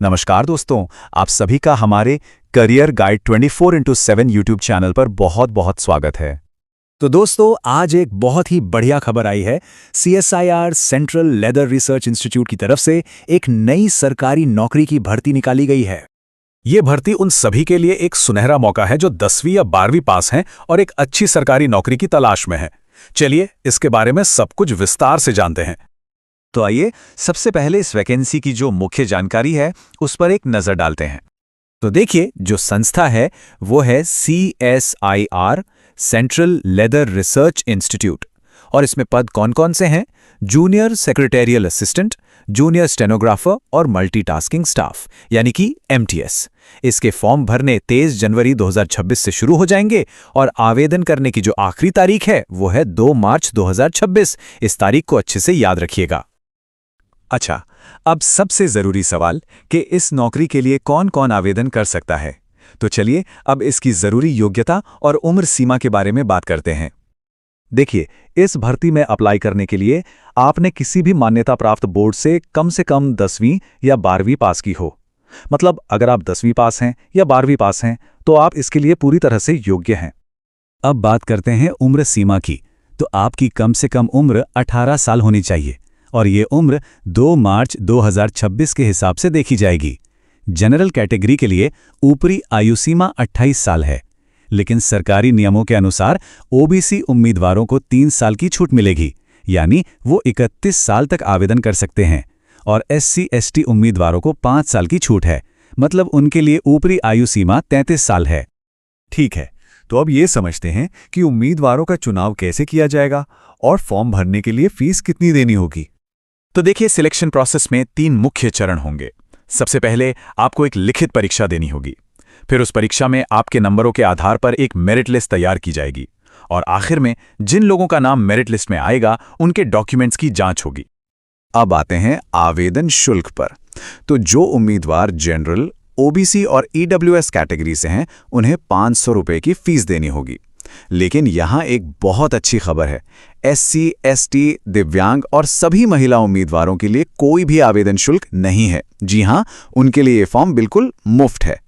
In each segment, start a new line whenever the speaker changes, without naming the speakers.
नमस्कार दोस्तों, आप सभी का हमारे career guide 24x7 YouTube channel पर बहुत बहुत स्वागत है। तो दोस्तों, आज एक बहुत ही बढ़िया खबर आई है। CSIR central leather research institute की तरफ से एक नई सरकारी नौकरी की भर्ती निकाली गई है।
ये भर्ती उन सभी के लिए एक सुनहरा मौका है जो 10वीं या 12वीं पास हैं और एक अच्छी सरकारी नौकरी की तलाश में हैं। चलिए इसके बारे में सब कुछ विस्तार से जानते हैं।
तो आइए सबसे पहले इस वैकेंसी की जो मुख्य जानकारी है उस पर एक नज़र डालते हैं। तो देखिए, जो संस्था है वो है CSIR central leather research institute. और इसमें पद कौन कौन से हैं? Junior secretarial assistant, junior stenographer और मल्टीटास्किंग स्टाफ यानी कि MTS। इसके फॉर्म भरने 23 जनवरी 2026 से शुरू हो जाएंगे और आवेदन करने की जो आखिरी तारीख है वो है 2 मार्च 2026। इस तारीख को अच्छे से याद रखिएगा। अच्छा, अब सबसे ज़रूरी सवाल कि इस नौकरी के लिए कौन कौन आवेदन कर सकता है। तो चलिए अब इसकी ज़रूरी योग्यता और उम्र सीमा के बारे में बात करते हैं। देखिए, इस भर्ती में अप्लाई करने के लिए आपने किसी भी मान्यता प्राप्त बोर्ड से कम 10वीं या 12वीं पास की हो। मतलब अगर आप 10वीं पास हैं या 12वीं पास हैं तो आप इसके लिए पूरी तरह से योग्य हैं। अब बात करते हैं उम्र सीमा की। तो आपकी कम से कम उम्र 18 साल होनी चाहिए और ये उम्र 2 मार्च 2026 के हिसाब से देखी जाएगी। जनरल कैटेगरी के लिए ऊपरी आयु सीमा 28 साल है, लेकिन सरकारी नियमों के अनुसार OBC उम्मीदवारों को 3 साल की छूट मिलेगी, यानी वो 31 साल तक आवेदन कर सकते हैं। और SC/ST उम्मीदवारों को 5 साल की छूट है, मतलब उनके लिए ऊपरी आयु सीमा 33 साल है। ठीक है, तो अब ये समझते हैं कि उम्मीदवारों का चुनाव कैसे किया जाएगा और फॉर्म भरने के लिए फीस कितनी देनी होगी। तो देखिए, सिलेक्शन प्रोसेस में 3 मुख्य चरण होंगे। सबसे पहले आपको एक लिखित परीक्षा देनी होगी, फिर उस परीक्षा में आपके नंबरों के आधार पर एक मेरिट लिस्ट तैयार की जाएगी और आखिर में जिन लोगों का नाम मेरिट लिस्ट में आएगा उनके डॉक्यूमेंट्स की जांच होगी। अब आते हैं आवेदन शुल्क पर। तो जो उम्मीदवार जनरल, OBC और EWS कैटेगरी से हैं उन्हें 500 रुपये की फीस देनी होगी। लेकिन यहाँ एक बहुत अच्छी खबर है। SC/ST, दिव्यांग और सभी महिला उम्मीदवारों के लिए कोई भी आवेदन शुल्क नहीं है। जी हाँ, उनके लिए ये फॉर्म बिल्कुल मुफ्त है।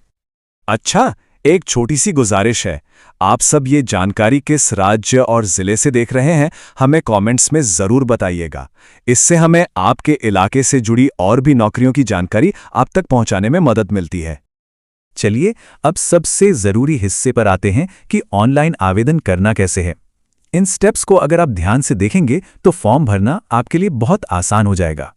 अच्छा, एक छोटी सी गुजारिश है। आप सब ये जानकारी किस राज्य और जिले से देख रहे हैं हमें कमेंट्स में ज़रूर बताइएगा। इससे हमें आपके इलाके से जुड़ी और भी नौकरियों की जानकारी आप तक पहुंचाने में मदद मिलती है। चलिए अब सबसे ज़रूरी हिस्से पर आते हैं कि ऑनलाइन आवेदन करना कैसे है। इन स्टेप्स को अगर आप ध्यान से देखेंगे तो फॉर्म भरना आपके लिए बहुत आसान हो जाएगा।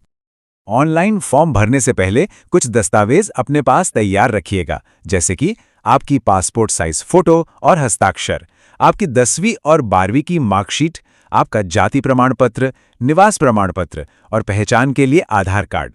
ऑनलाइन फॉर्म भरने से पहले कुछ दस्तावेज अपने पास तैयार रखिएगा, जैसे कि आपकी पासपोर्ट साइज फोटो और हस्ताक्षर, आपकी 10वीं और 12वीं की मार्कशीट, आपका जाति प्रमाण पत्र, निवास प्रमाण पत्र और पहचान के लिए आधार कार्ड।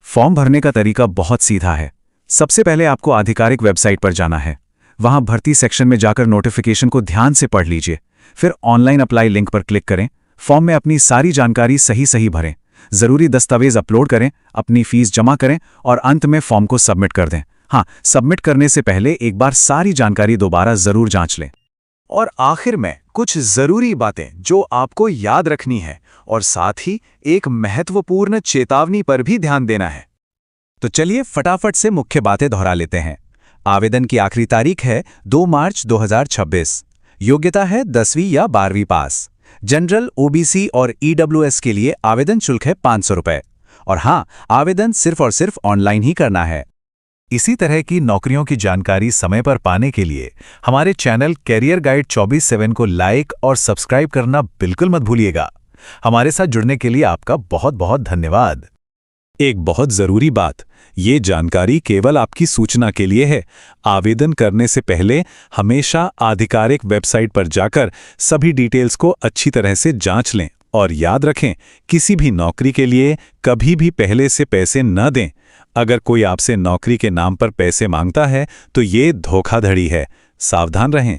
फॉर्म भरने का तरीका बहुत सीधा है। सबसे पहले आपको आधिकारिक वेबसाइट पर जाना है। वहां भर्ती सेक्शन में जाकर नोटिफिकेशन को ध्यान से पढ़ लीजिए। फिर ऑनलाइन अप्लाई लिंक पर क्लिक करें। फॉर्म में अपनी सारी जानकारी सही भरें, जरूरी दस्तावेज अपलोड करें, अपनी फीस जमा करें और अंत में फॉर्म को सबमिट कर दें। हाँ, सबमिट करने से पहले एक बार सारी जानकारी दोबारा जरूर जांच लें। और आखिर में कुछ जरूरी बातें जो आपको याद रखनी है और साथ ही एक महत्वपूर्ण चेतावनी पर भी ध्यान देना है। तो चलिए फटाफट से मुख्य बातें दोहरा लेते हैं। आवेदन की आखिरी तारीख है 2 मार्च 2026। योग्यता है 10वीं या 12वीं पास। जनरल, OBC और EWS के लिए आवेदन शुल्क है 500 रुपये। और हाँ, आवेदन सिर्फ और सिर्फ ऑनलाइन ही करना है। इसी तरह की नौकरियों की जानकारी समय पर पाने के लिए हमारे चैनल करियर गाइड 24/7 को लाइक और सब्सक्राइब करना बिल्कुल मत भूलिएगा। हमारे साथ जुड़ने के लिए आपका बहुत बहुत धन्यवाद। एक बहुत जरूरी बात, ये जानकारी केवल आपकी सूचना के लिए है। आवेदन करने से पहले हमेशा आधिकारिक वेबसाइट पर जाकर सभी डिटेल्स को अच्छी तरह से जांच लें और याद रखें, किसी भी नौकरी के लिए कभी भी पहले से पैसे न दें। अगर कोई आपसे नौकरी के नाम पर पैसे मांगता है तो ये धोखाधड़ी है। सावधान रहें।